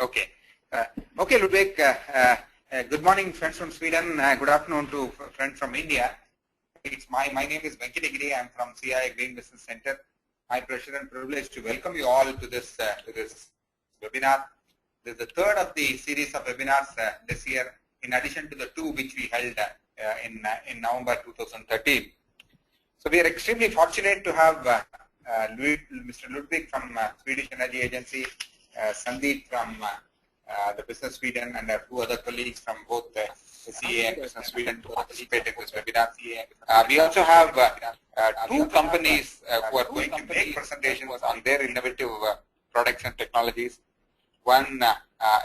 Okay. Okay, Ludwig. Good morning, friends from Sweden. Good afternoon to friends from India. My name is Venkatagiri. I'm from CI Green Business Center. My pleasure and privilege to welcome you all to this webinar. This is the third of the series of webinars this year, in addition to the two which we held in November 2013. So we are extremely fortunate to have Mr. Ludwig from Swedish Energy Agency, Sandeep from the Business Sweden, and two other colleagues from both the CA and Business Sweden to participate in this webinar. We also have two companies who are going to make presentations on their innovative products and technologies. One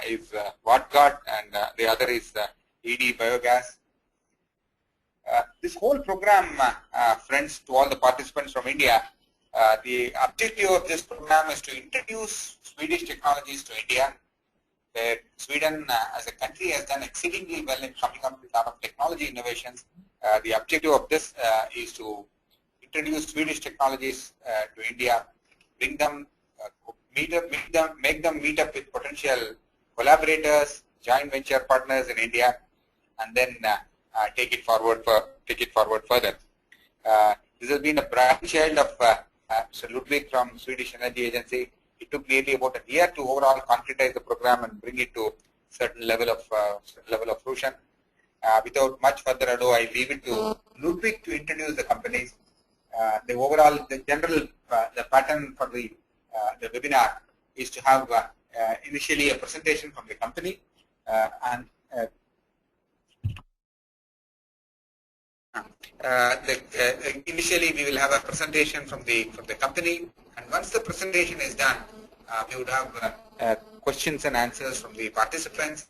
is Wattguard, and the other is ED Biogas. This whole program, friends, to all the participants from India, the objective of this program is to introduce Swedish technologies to India. Sweden as a country has done exceedingly well in coming up with a lot of technology innovations. The objective of this is to introduce Swedish technologies to India, bring them, make them meet up with potential collaborators, joint venture partners in India, and then take it forward further. This has been a brainchild of Mr. Ludwig from Swedish Energy Agency. It took nearly about a year to overall concretize the program and bring it to a certain level of fruition. Without much further ado, I leave it to Ludwig to introduce the companies. The general pattern for the webinar is to have initially a presentation from the company and initially we will have a presentation from the company, and once the presentation is done, we would have questions and answers from the participants.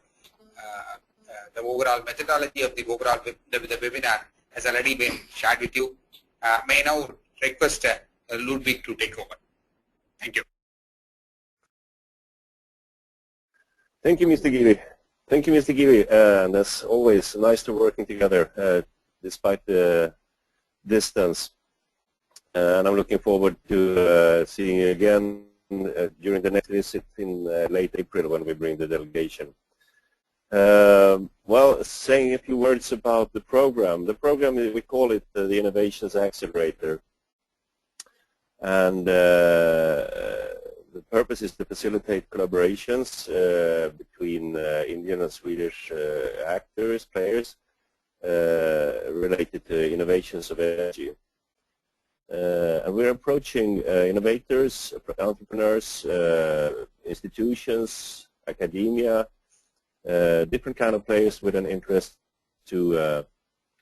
The overall methodology of the webinar has already been shared with you. May I now request Ludwig to take over. Thank you. Thank you, Mr. Giri. Thank you, Mr. Giri. And as always, nice to working together despite the distance. And I'm looking forward to seeing you again during the next visit in late April when we bring the delegation. Well, saying a few words about the program. The program, we call it the Innovations Accelerator. And the purpose is to facilitate collaborations between Indian and Swedish players, related to innovations of energy. And we're approaching innovators, entrepreneurs, institutions, academia, different kind of players with an interest to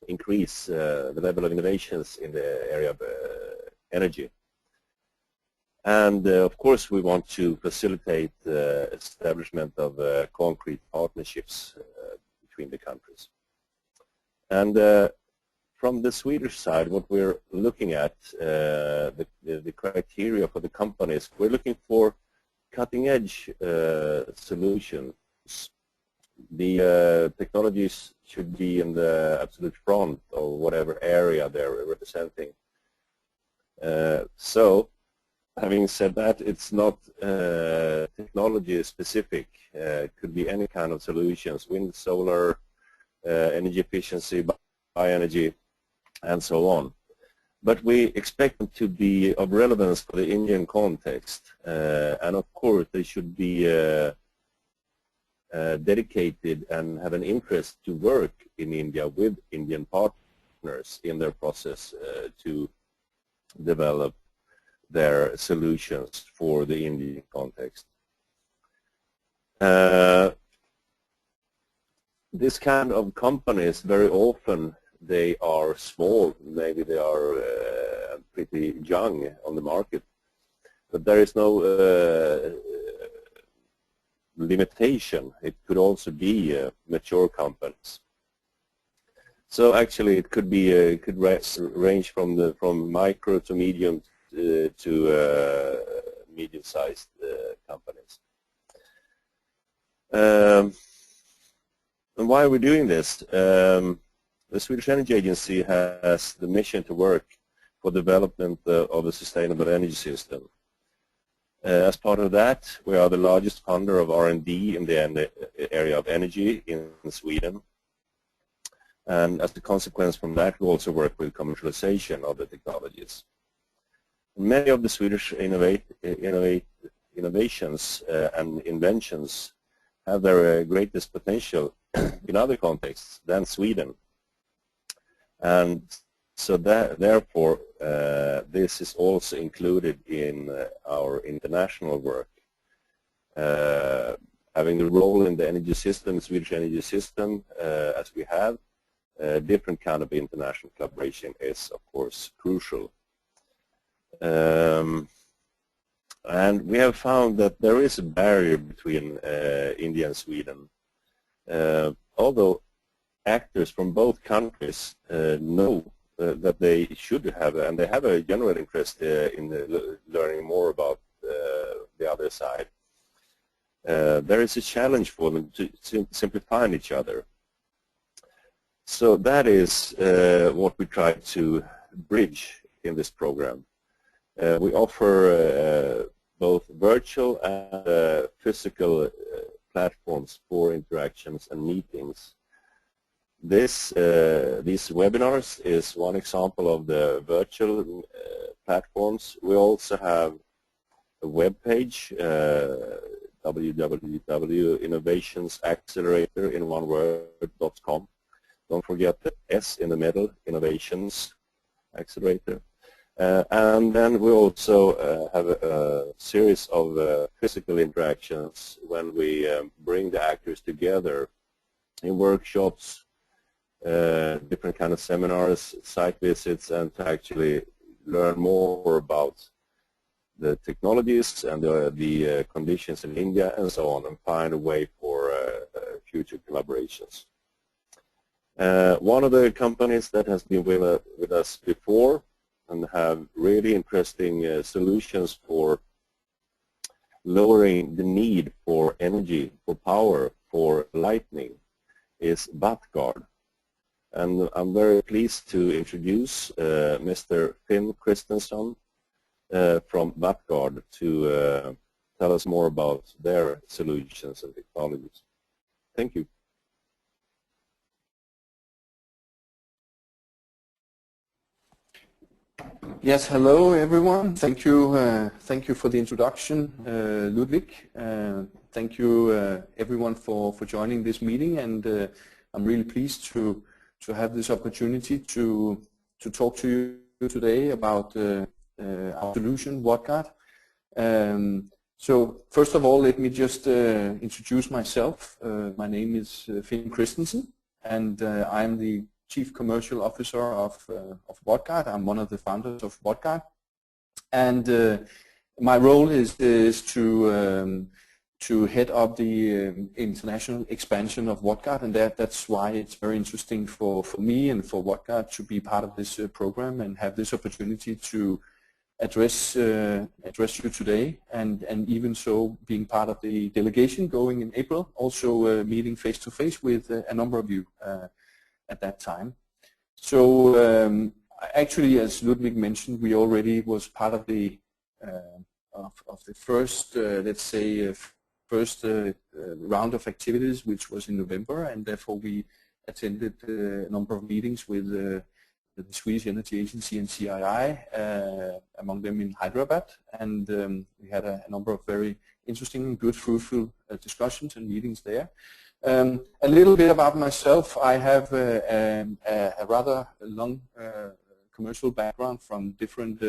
increase the level of innovations in the area of energy. And of course we want to facilitate the establishment of concrete partnerships between the countries. And from the Swedish side, what we're looking at, the criteria for the companies, we're looking for cutting-edge solutions. The technologies should be in the absolute front of whatever area they're representing. So, having said that, it's not technology specific. It could be any kind of solutions: wind, solar, energy efficiency, bioenergy, and so on. But we expect them to be of relevance for the Indian context, and of course they should be dedicated and have an interest to work in India with Indian partners in their process to develop their solutions for the Indian context. This kind of companies, very often they are small, maybe they are pretty young on the market, but there is no limitation. It could also be mature companies. So actually it could be could range from micro to medium to medium-sized companies. And why are we doing this? The Swedish Energy Agency has the mission to work for development of a sustainable energy system. As part of that, we are the largest funder of R&D in the area of energy in Sweden. And as a consequence from that, we also work with commercialization of the technologies. Many of the Swedish innovations and inventions have their greatest potential in other contexts than Sweden. And so that, therefore, this is also included in our international work. Having a role in the energy system, Swedish energy system, as we have, different kind of international collaboration is, of course, crucial. And we have found that there is a barrier between India and Sweden. Although actors from both countries know that they should have, and they have a general interest in learning more about the other side, there is a challenge for them to simply find each other. So that is what we try to bridge in this program. We offer both virtual and physical platforms for interactions and meetings. These webinars is one example of the virtual platforms. We also have a web page, www.innovationsaccelerator.com. Don't forget the S in the middle, Innovations Accelerator. And then we also have a series of physical interactions when we bring the actors together in workshops, different kind of seminars, site visits, and to actually learn more about the technologies and the conditions in India and so on, and find a way for future collaborations. One of the companies that has been with us before and have really interesting solutions for lowering the need for energy, for power, for lighting is Vatguard. And I'm very pleased to introduce Mr. Finn Christensen from Vatguard to tell us more about their solutions and technologies. Thank you. Yes, hello everyone. Thank you for the introduction, Ludwig. Thank you everyone for joining this meeting, and I'm really pleased to have this opportunity to talk to you today about our solution, Vatguard. So first of all, let me just introduce myself. My name is Finn Christensen, and I'm the Chief Commercial Officer of Vatguard. I'm one of the founders of Vatguard, and my role is to head up the international expansion of Vatguard, and that's why it's very interesting for me and for Vatguard to be part of this program and have this opportunity to address you today, and even so being part of the delegation going in April, also meeting face to face with a number of you at that time. So actually, as Ludwig mentioned, we already was part of the first, let's say, first round of activities, which was in November, and therefore we attended a number of meetings with the Swedish Energy Agency and CII, among them in Hyderabad, and we had a number of very interesting and good, fruitful discussions and meetings there. A little bit about myself. I have a rather long commercial background from different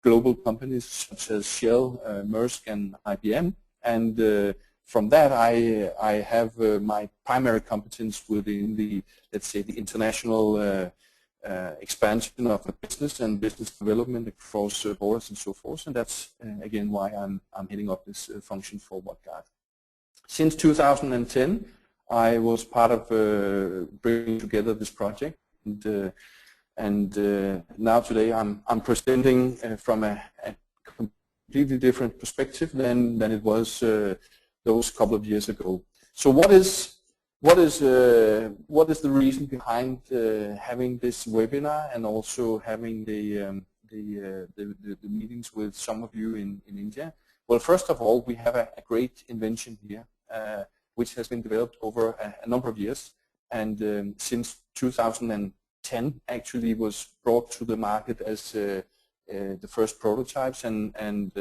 global companies such as Shell, Maersk, and IBM, and from that I have my primary competence within the, let's say, the international expansion of the business and business development across borders and so forth, and that's again why I'm heading up this function for Vatguard. Since 2010, I was part of bringing together this project, and now today I'm presenting from a completely different perspective than it was those couple of years ago. So what is the reason behind having this webinar and also having the meetings with some of you in India? Well, first of all, we have a great invention here, which has been developed over a number of years, and since 2010 actually was brought to the market as the first prototypes, and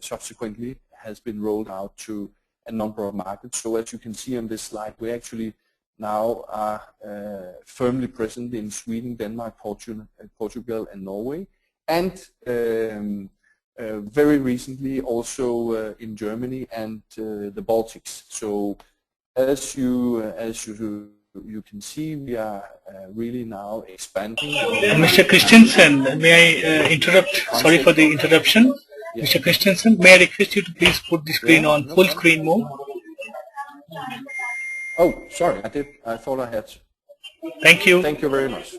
subsequently has been rolled out to a number of markets. So as you can see on this slide, we actually now are firmly present in Sweden, Denmark, Portugal, and Norway, and very recently also in Germany and the Baltics. So as you can see, we are really now expanding. Mr. Christensen, may I interrupt? Sorry for the interruption. Yeah. Mr. Christensen, may I request you to please put the screen on full screen mode? Oh, sorry, I thought I had. Thank you. Thank you very much.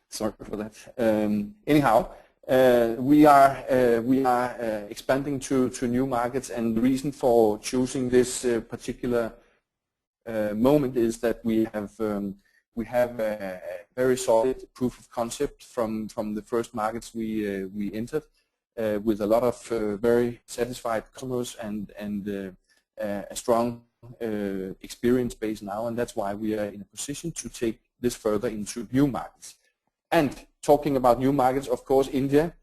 Sorry for that. Anyhow, we are expanding to new markets, and the reason for choosing this particular moment is that we have a very solid proof of concept from the first markets we entered, with a lot of very satisfied customers and a strong experience base now, and that's why we are in a position to take this further into new markets. And talking about new markets, of course, India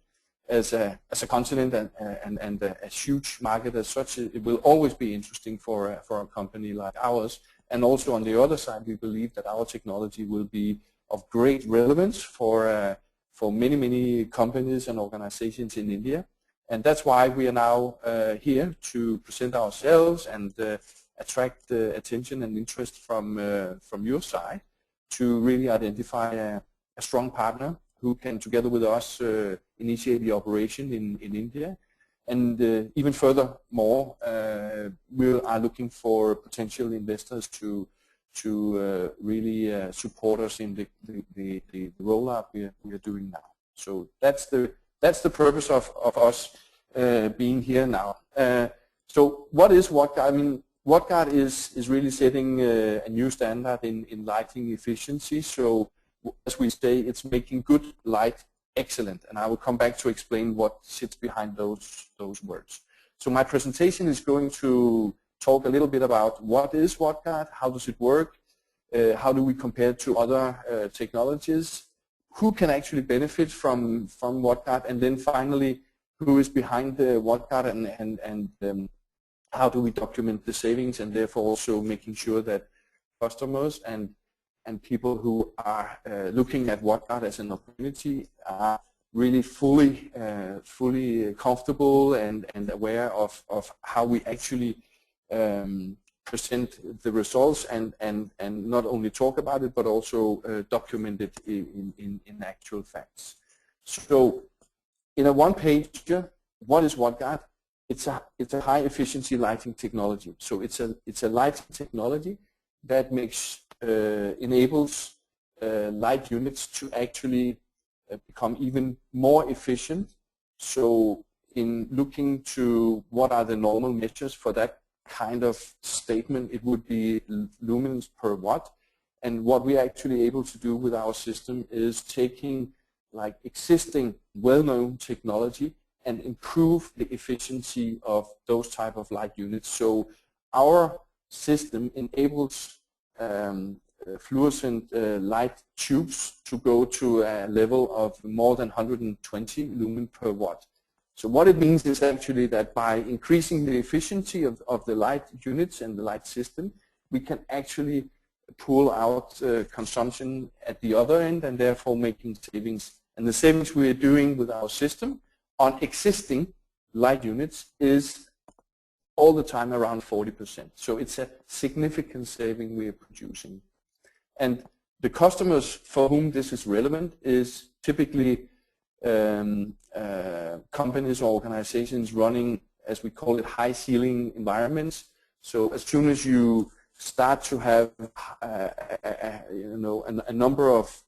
as a continent and a huge market as such, it will always be interesting for a company like ours. And also on the other side, we believe that our technology will be of great relevance for many companies and organizations in India. And that's why we are now here to present ourselves and attract attention and interest from your side to really identify a strong partner who can, together with us, initiate the operation in India. And even furthermore, we are looking for potential investors to really support us in the rollout we are doing now. So that's the purpose of us being here now. So what is WattGuard? I mean, WattGuard is really setting a new standard in lighting efficiency. So as we say, it's making good light excellent, and I will come back to explain what sits behind those words. So my presentation is going to talk a little bit about what is WattGuard, how does it work, how do we compare to other technologies, who can actually benefit from WattGuard, and then finally who is behind the WattGuard, and how do we document the savings, and therefore also making sure that customers and people who are looking at WattGuard as an opportunity are really fully comfortable and aware of how we actually present the results and not only talk about it but also document it in actual facts. So in a one page, what is WattGuard? It's a high efficiency lighting technology. So it's a lighting technology that enables light units to actually become even more efficient. So in looking to what are the normal measures for that kind of statement, it would be lumens per watt. And what we are actually able to do with our system is taking like existing well-known technology and improve the efficiency of those type of light units. So our system enables fluorescent light tubes to go to a level of more than 120 lumen per watt. So what it means is actually that by increasing the efficiency of the light units and the light system, we can actually pull out consumption at the other end and therefore making savings. And the savings we are doing with our system on existing light units is all the time around 40%. So it's a significant saving we are producing. And the customers for whom this is relevant is typically companies or organizations running, as we call it, high ceiling environments. So as soon as you start to have a number of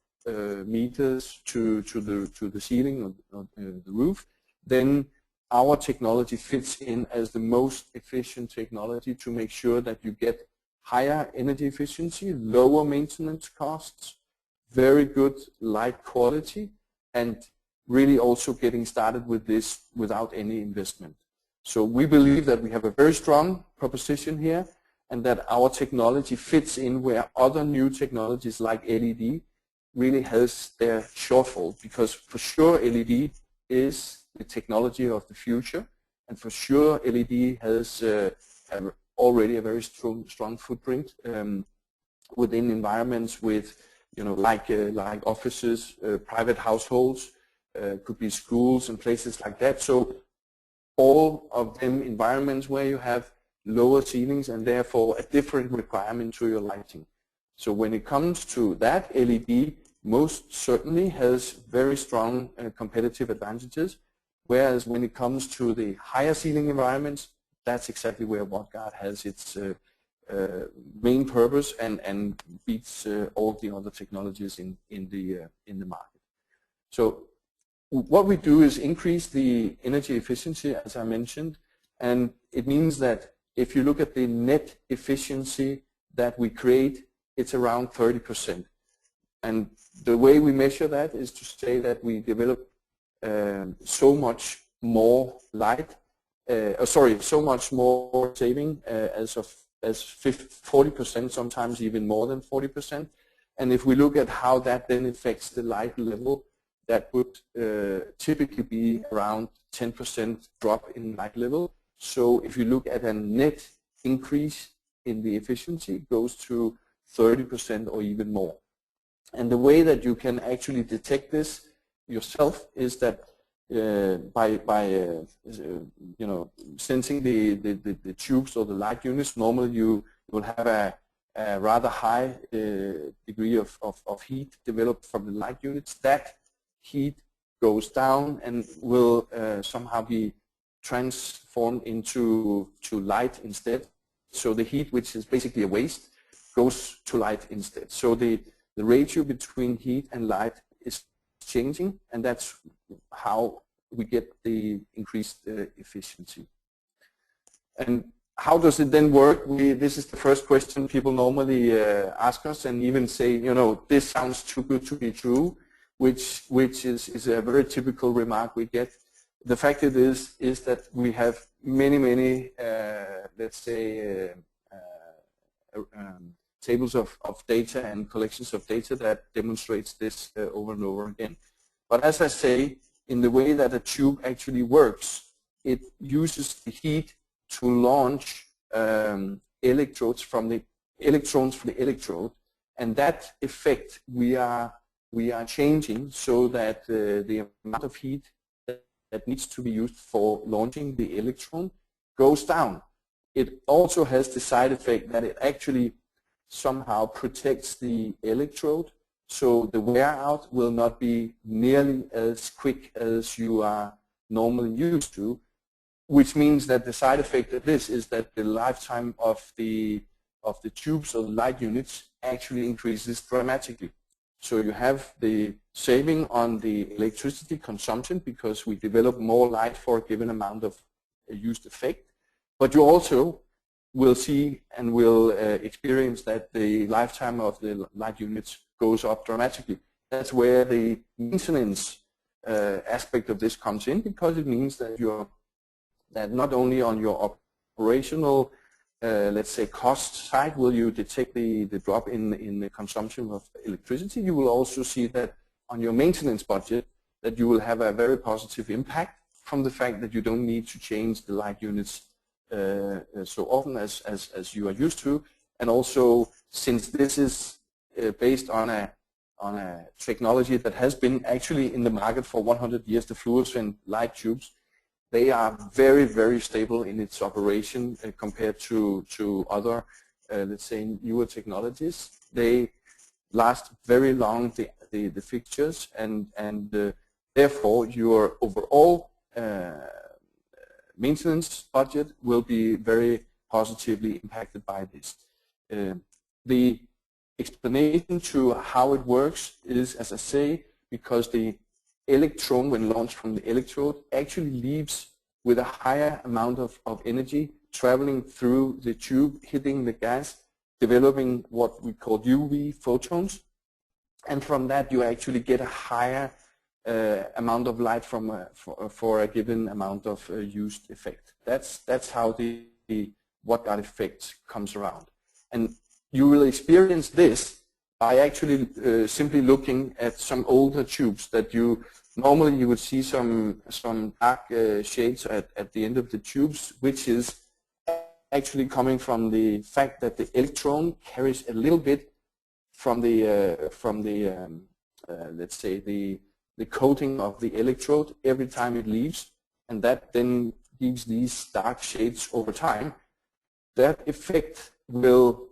meters to the ceiling or the roof, then our technology fits in as the most efficient technology to make sure that you get higher energy efficiency, lower maintenance costs, very good light quality, and really also getting started with this without any investment. So we believe that we have a very strong proposition here, and that our technology fits in where other new technologies like LED really has their shortfall, because for sure LED is the technology of the future, and for sure LED has already a very strong footprint within environments with, like offices, private households, could be schools and places like that. So all of them environments where you have lower ceilings and therefore a different requirement to your lighting. So when it comes to that, LED most certainly has very strong competitive advantages, whereas when it comes to the higher ceiling environments, that's exactly where WattGuard has its main purpose and beats all the other technologies in the market. So what we do is increase the energy efficiency, as I mentioned, and it means that if you look at the net efficiency that we create, it's around 30%. And the way we measure that is to say that we develop so much more light, so much more saving as 40%, sometimes even more than 40%. And if we look at how that then affects the light level, that would typically be around 10% drop in light level. So if you look at a net increase in the efficiency, it goes to 30% or even more. And the way that you can actually detect this yourself is that by sensing the tubes or the light units. Normally you will have a rather high degree of heat developed from the light units. That heat goes down and will somehow be transformed into light instead. So the heat, which is basically a waste, goes to light instead. So the ratio between heat and light is changing, and that's how we get the increased efficiency. And how does it then work? This is the first question people normally ask us, and even say, this sounds too good to be true, which is a very typical remark we get. The fact is that we have many let's say tables of data and collections of data that demonstrates this over and over again. But as I say, in the way that a tube actually works, it uses the heat to launch electrons from the electrode, and that effect we are changing so that the amount of heat that needs to be used for launching the electron goes down. It also has the side effect that it actually somehow protects the electrode, so the wear out will not be nearly as quick as you are normally used to, which means that the side effect of this is that the lifetime of the tubes or the light units actually increases dramatically. So you have the saving on the electricity consumption because we develop more light for a given amount of used effect, but you also will see and will experience that the lifetime of the light units goes up dramatically. That's where the maintenance aspect of this comes in, because it means that that not only on your operational let's say cost side will you detect the drop in the consumption of electricity, you will also see that on your maintenance budget that you will have a very positive impact from the fact that you don't need to change the light units so often as you are used to. And also, since this is based on a technology that has been actually in the market for 100 years, the fluorescent light tubes, they are very stable in its operation compared to other, let's say, newer technologies. They last very long, the fixtures, and therefore your overall maintenance budget will be very positively impacted by this. The explanation to how it works is, as I say, because the electron, when launched from the electrode, actually leaves with a higher amount of energy traveling through the tube, hitting the gas, developing what we call UV photons, and from that you actually get a higher amount of light from for a given amount of used effect. That's how the wattguard effect comes around. And you will experience this by actually simply looking at some older tubes that normally you would see some dark shades at the end of the tubes, which is actually coming from the fact that the electron carries a little bit from the let's say the coating of the electrode every time it leaves, and that then gives these dark shades over time. That effect will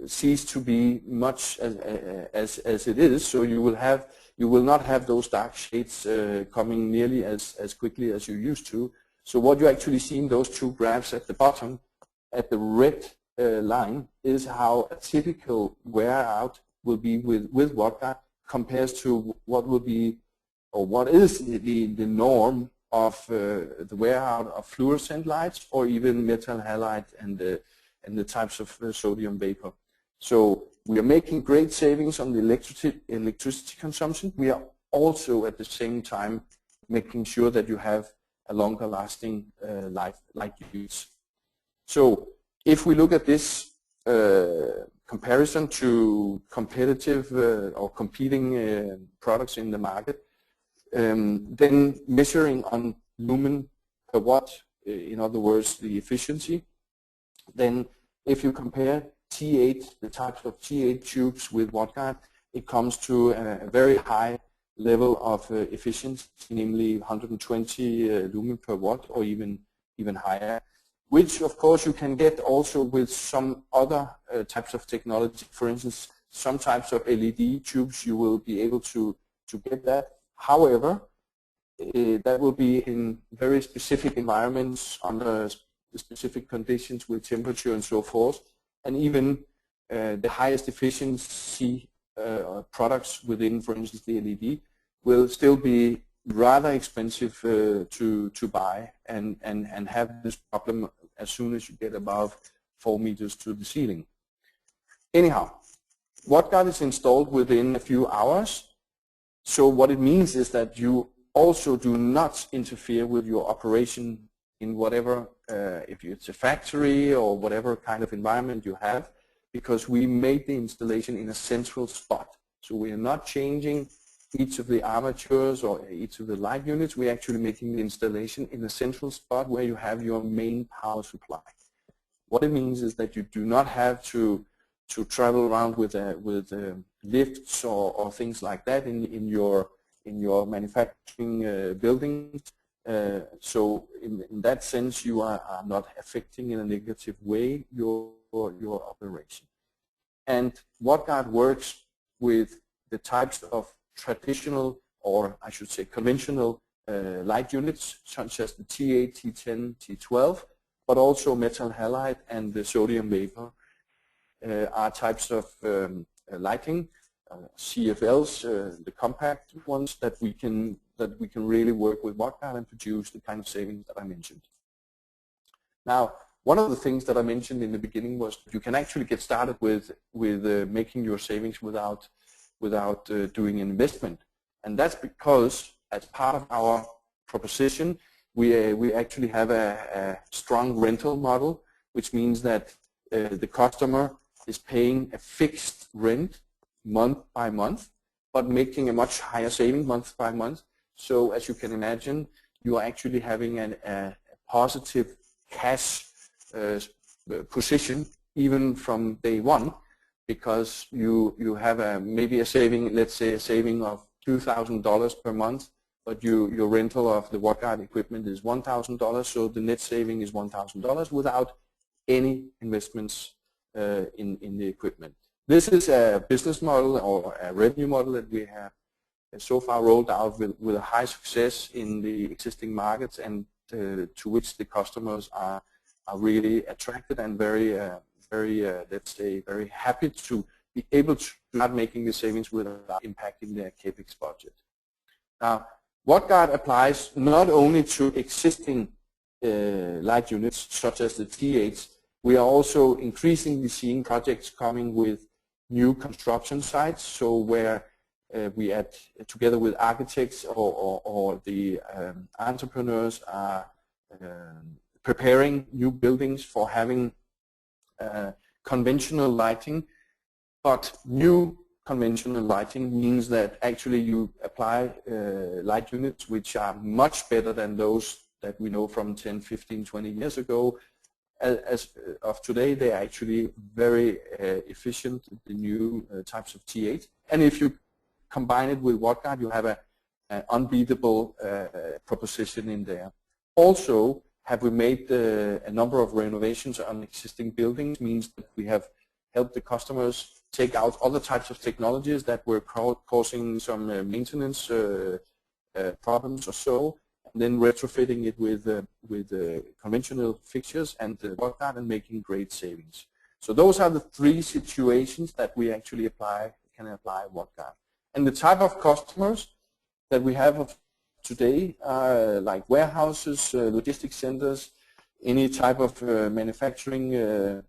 cease to be much as it is. So you will not have those dark shades coming nearly as quickly as you used to. So what you actually see in those two graphs at the bottom, at the red line, is how a typical wear out will be with wattguard compares to what will be, or what is the norm of the wear out of fluorescent lights, or even metal halide and the types of sodium vapor. So we are making great savings on the electricity consumption. We are also at the same time making sure that you have a longer lasting light use. So if we look at this comparison to competitive or competing products in the market, then measuring on lumen per watt, in other words the efficiency, then if you compare T8, the types of T8 tubes with wattguard, it comes to a very high level of efficiency, namely 120 lumen per watt, or even higher, which of course you can get also with some other types of technology. For instance, some types of LED tubes you will be able to get that. However, that will be in very specific environments under specific conditions with temperature and so forth, and even the highest efficiency products within, for instance, the LED will still be rather expensive to buy and have this problem as soon as you get above 4 meters to the ceiling. Anyhow, wattguard is installed within a few hours. So what it means is that you also do not interfere with your operation in whatever, if it's a factory or whatever kind of environment you have, because we made the installation in a central spot. So we are not changing each of the armatures or each of the light units. We're actually making the installation in a central spot where you have your main power supply. What it means is that you do not have to travel around with lifts or things like that in your manufacturing buildings. So in that sense, you are not affecting in a negative way your operation. And wattguard works with the types of traditional, or I should say conventional light units, such as the T8, T10, T12, but also metal halide and the sodium vapor are types of lighting, CFLs, the compact ones that we can really work with wattguard and produce the kind of savings that I mentioned. Now, one of the things that I mentioned in the beginning was you can actually get started with making your savings without doing an investment, and that's because as part of our proposition we actually have a strong rental model, which means that the customer is paying a fixed rent month by month, but making a much higher saving month by month. So as you can imagine, you are actually having a positive cash position even from day one, because you have maybe a saving, let's say a saving of $2,000 per month, but your rental of the wattguard equipment is $1,000, so the net saving is $1,000 without any investments in the equipment. This is a business model or a revenue model that we have so far rolled out with a high success in the existing markets, and to which the customers are really attracted and very let's say very happy to be able to start making the savings without impacting their capex budget. Now, wattguard applies not only to existing light units such as the T8s. We are also increasingly seeing projects coming with new construction sites, so where we together with architects or the entrepreneurs are preparing new buildings for having conventional lighting, but new conventional lighting means that actually you apply light units which are much better than those that we know from 10, 15, 20 years ago. As of today, they are actually very efficient, the new types of T8. And if you combine it with WattGuard, you have an unbeatable proposition in there. Also, have we made a number of renovations on existing buildings, means that we have helped the customers take out other types of technologies that were causing some maintenance problems or so, and then retrofitting it with conventional fixtures and WattGuard and making great savings. So those are the three situations that we actually can apply WattGuard. And the type of customers that we have today are like warehouses, logistics centers, any type of manufacturing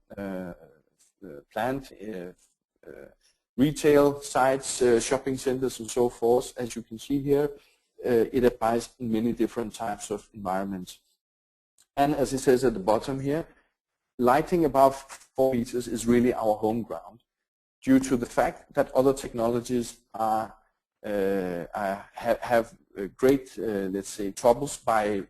plant, retail sites, shopping centers and so forth. As you can see here, it applies in many different types of environments. And as it says at the bottom here, lighting above 4 meters is really our home ground, due to the fact that other technologies have great, let's say, troubles by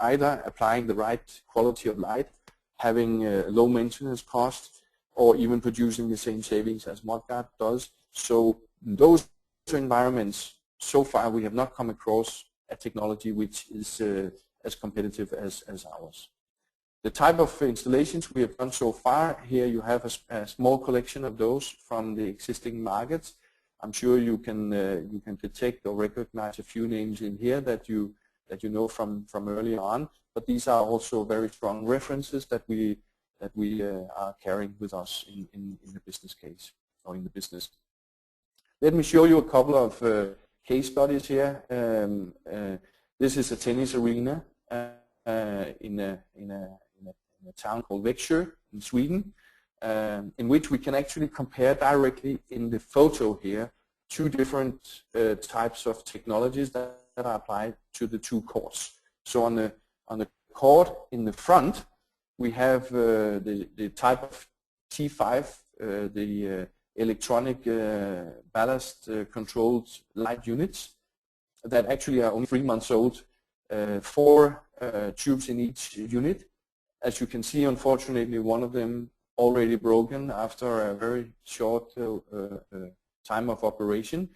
either applying the right quality of light, having low maintenance costs, or even producing the same savings as WattGuard does. So those environments, so far we have not come across a technology which is as competitive as ours. The type of installations we have done so far, here you have a small collection of those from the existing markets. I'm sure you can detect or recognize a few names in here that you know from earlier on, but these are also very strong references that we are carrying with us in the business case or in the business. Let me show you a couple of case studies here. This is a tennis arena in a town called Växjö in Sweden, in which we can actually compare directly in the photo here two different types of technologies that are applied to the two courts. So on the court in the front, we have the type of T5, the electronic ballast controlled light units that actually are only 3 months old, 4 tubes in each unit. As you can see, unfortunately, one of them already broken after a very short time of operation.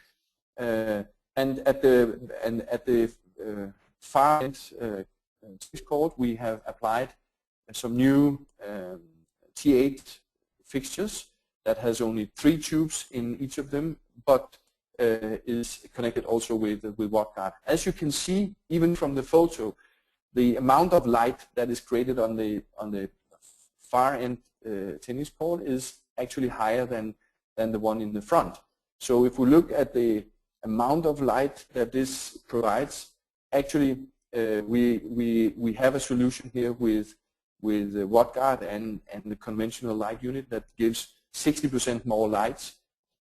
And at the far end court, we have applied some new T8 fixtures that has only 3 tubes in each of them, but is connected also with WattGuard. As you can see, even from the photo, the amount of light that is created on the far end tennis court is actually higher than the one in the front. So if we look at the amount of light that this provides, actually we have a solution here with WattGuard and the conventional light unit that gives 60% more lights,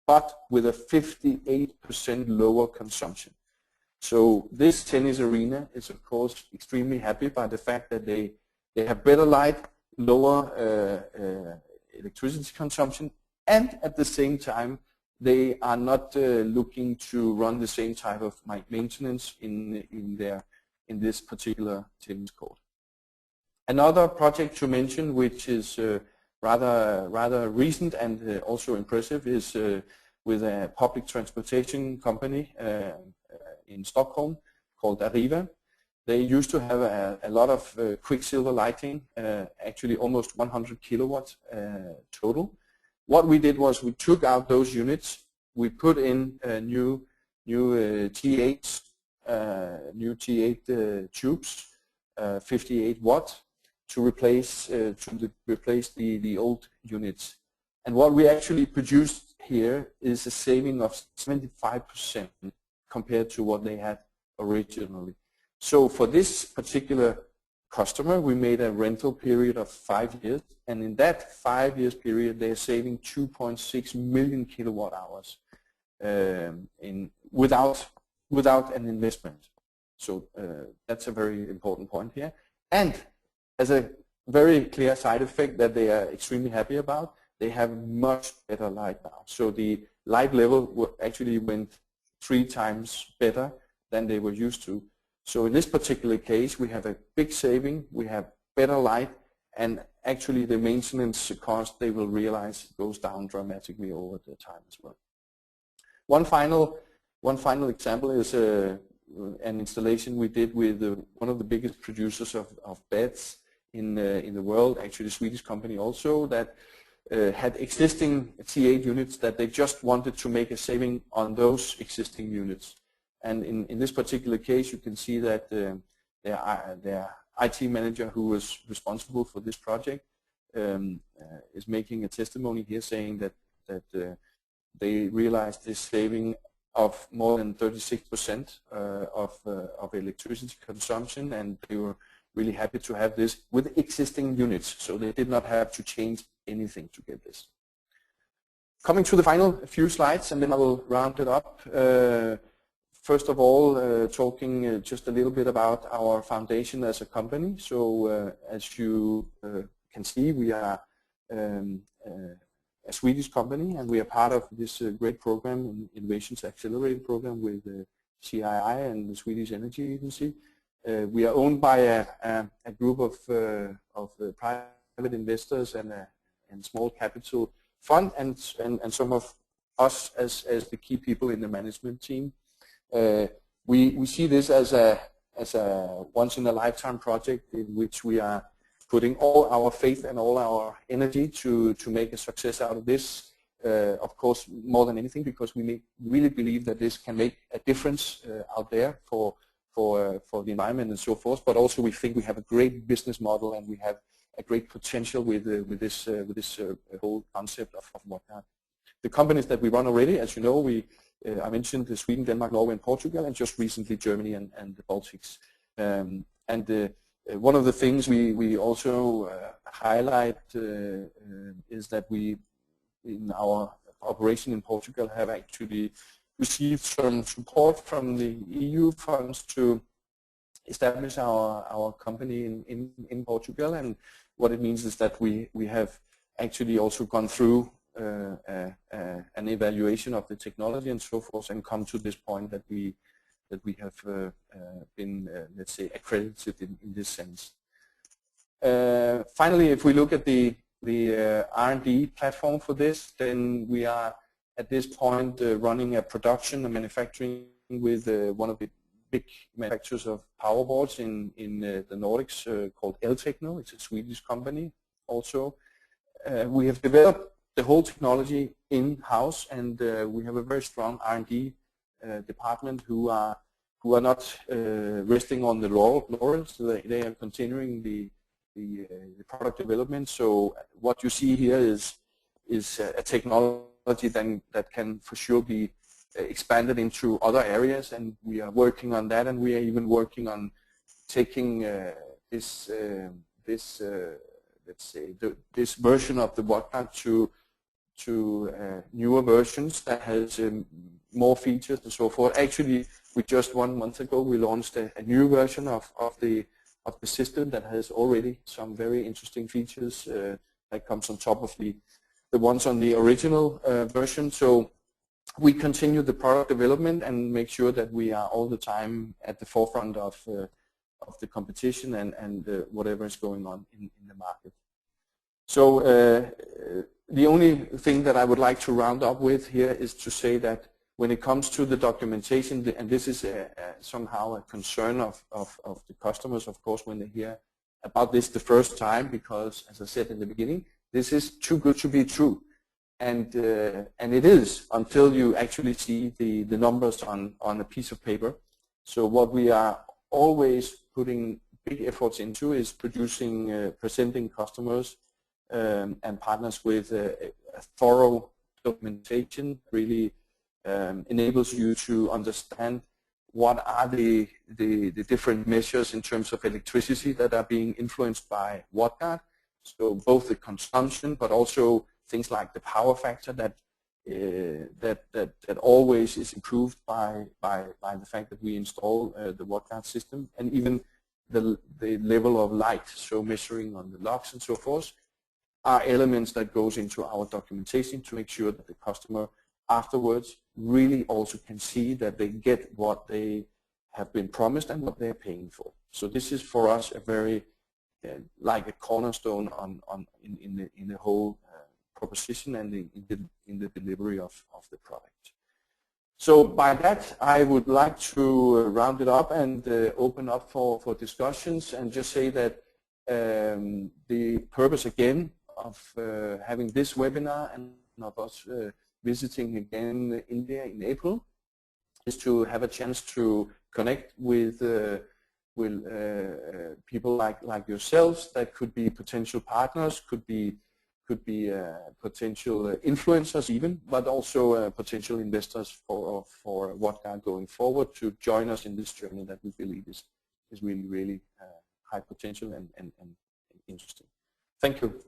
but with a 58% lower consumption. So this tennis arena is of course extremely happy by the fact that they have better light, lower electricity consumption, and at the same time they are not looking to run the same type of maintenance in this particular tennis court. Another project to mention, which is rather recent and also impressive, is with a public transportation company in Stockholm called Arriva. They used to have a lot of quicksilver lighting, actually almost 100 kilowatts total. What we did was we took out those units, we put in new T8 tubes, 58 watt, to replace the old units. And what we actually produced here is a saving of 75% compared to what they had originally. So for this particular customer, we made a rental period of 5 years, and in that 5 years period, they are saving 2.6 million kilowatt hours. without an investment. So that's a very important point here. And as a very clear side effect that they are extremely happy about, they have much better light now. So the light level actually went 3 times better than they were used to. So in this particular case, we have a big saving, we have better light, and actually the maintenance cost, they will realize, goes down dramatically over the time as well. One final example is an installation we did with one of the biggest producers of beds in the world, actually a Swedish company also, that had existing T8 units that they just wanted to make a saving on those existing units. And in this particular case, you can see that their IT manager, who was responsible for this project, is making a testimony here saying that they realized this saving of more than 36% of electricity consumption, and they were really happy to have this with existing units, so they did not have to change anything to get this. Coming to the final few slides, and then I will round it up. First of all, talking just a little bit about our foundation as a company. So as you can see, we are a Swedish company, and we are part of this great program, Innovations Accelerated program with CII and the Swedish Energy Agency. We are owned by a group of private investors and small capital fund, and some of us as the key people in the management team. We see this as a once-in-a-lifetime project in which we are putting all our faith and all our energy to make a success out of this. Of course, more than anything, because we really believe that this can make a difference out there for the environment and so forth. But also, we think we have a great business model, and we have a great potential with this whole concept of whatnot. The companies that we run already, as you know, I mentioned Sweden, Denmark, Norway, and Portugal, and just recently Germany and the Baltics. One of the things we also highlight is that we, in our operation in Portugal, have actually received some support from the EU funds to establish our company in Portugal. And what it means is that we have actually also gone through an evaluation of the technology and so forth, and come to this point that we have been, let's say, accredited in this sense. Finally, if we look at the R&D platform for this, then we are at this point running a production and manufacturing with one of the big manufacturers of power boards in the Nordics called Eltechno. It's a Swedish company also. We have developed the whole technology in-house, and we have a very strong R&D department who are not resting on the laurels. They are continuing the product development. So what you see here is a technology then that can for sure be expanded into other areas, and we are working on that, and we are even working on taking this let's say this version of the whatnot to newer versions that has more features and so forth. Actually, we just 1 month ago we launched a new version of the system that has already some very interesting features that comes on top of the ones on the original version. So we continue the product development and make sure that we are all the time at the forefront of the competition and whatever is going on in the market. So the only thing that I would like to round up with here is to say that when it comes to the documentation, and this is somehow a concern of the customers, of course, when they hear about this the first time, because, as I said in the beginning, this is too good to be true. And it is until you actually see the numbers on a piece of paper. So what we are always putting big efforts into is presenting customers and partners with a thorough documentation. Really enables you to understand what are the different measures in terms of electricity that are being influenced by whatnot. So both the consumption, but also things like the power factor that that always is improved by the fact that we install the WattGuard system, and even the level of light, so measuring on the logs and so forth, are elements that goes into our documentation to make sure that the customer afterwards really also can see that they get what they have been promised and what they're paying for. So this is for us a very like a cornerstone in the whole proposition and in the delivery of the product. So by that, I would like to round it up and open up for discussions, and just say that the purpose again of having this webinar and of us visiting again India in April is to have a chance to connect with people like yourselves that could be potential partners, could be potential influencers even, but also potential investors for WattGuard going forward, to join us in this journey that we believe is really high potential and interesting. Thank you.